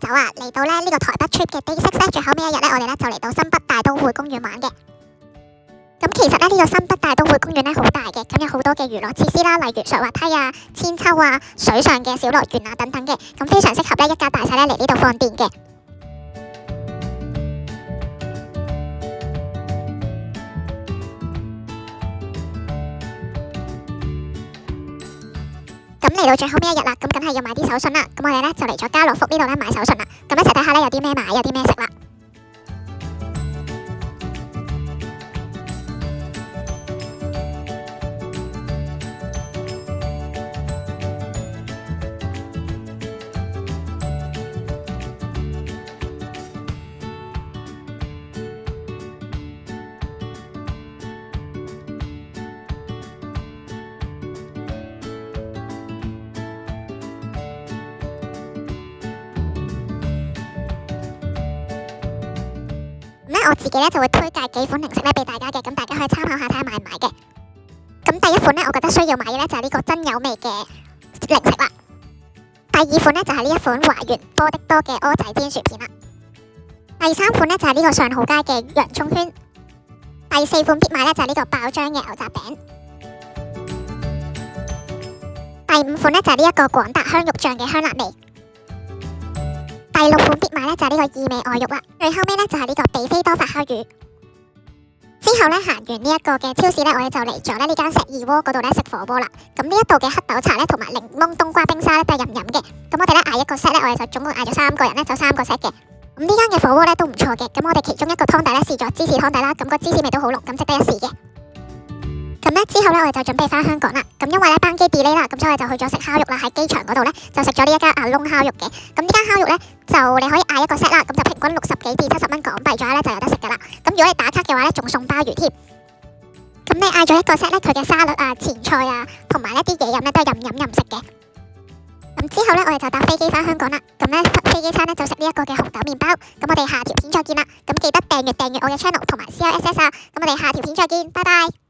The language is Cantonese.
走啊，嚟到呢個台北 trip 嘅 Day 6咧，最後尾一日咧，我哋咧就嚟到新北大都會公園玩嘅。咁其實咧呢個新北大都會公園咧好大嘅，咁有好多嘅娛樂設施啦，例如滑滑梯啊、千秋啊、水上嘅小樂園啊等等嘅，咁非常適合咧一家大細咧嚟呢度放電嘅。咁嚟到最後尾一日啦，咁梗係要買啲手信啦。咁我哋咧就嚟咗家樂福呢度咧買手信啦。咁一齊睇下咧有啲咩買，有啲咩食啦。我自己咧就會推介幾款零食咧俾大家嘅，咁大家可以參考下睇下買唔買嘅。咁第一款咧，我覺得需要買嘅咧就係呢個真有味嘅零食啦。第二款咧就係呢一款華源多的多嘅蚵仔煎薯片啦。第三款咧就係呢個上好街嘅洋蔥圈。第四款必買咧就係呢個爆漿嘅牛雜餅。第五款咧就係呢一個廣達香肉醬嘅香辣味。第六款必買咧就係呢個意味外肉啦，最後尾咧就係呢個比菲多發酵魚。之後咧行完呢一個嘅超市咧，我哋就嚟咗呢間石二鍋嗰度咧食火鍋啦。咁呢一度嘅黑豆茶咧同埋檸檬冬瓜冰沙咧都係任飲嘅。咁我哋咧嗌一個 set 咧，我哋就總共嗌咗3個人咧，就3個 set 嘅。咁呢間嘅火鍋咧都唔錯嘅。咁我哋其中一個湯底咧試咗芝士湯底啦，咁個芝士味都好濃，咁值得一試嘅。咁咧之後咧，我哋就準備翻香港啦。咁因為咧班機 delay 啦，咁所以我哋就去咗食烤肉啦。喺機場嗰度咧就食咗呢一間阿窿烤肉嘅。咁呢間烤肉咧就你可以嗌一個 set 啦，咁就平均60幾至70蚊港幣左右咧就有得食噶啦。咁如果你打卡嘅話咧，仲送鮑魚添。咁你嗌咗一個 set 咧，佢嘅沙律啊、前菜啊，同埋一啲嘢飲咧都係任飲任食嘅。咁之後咧，我哋就搭飛機翻香港啦。咁咧飛機餐咧就食呢一個嘅紅豆麵包。咁我哋下條片再見啦。咁記得訂閱我嘅 channel 同埋 CLSS 啊。咁我哋下條片再見，拜拜。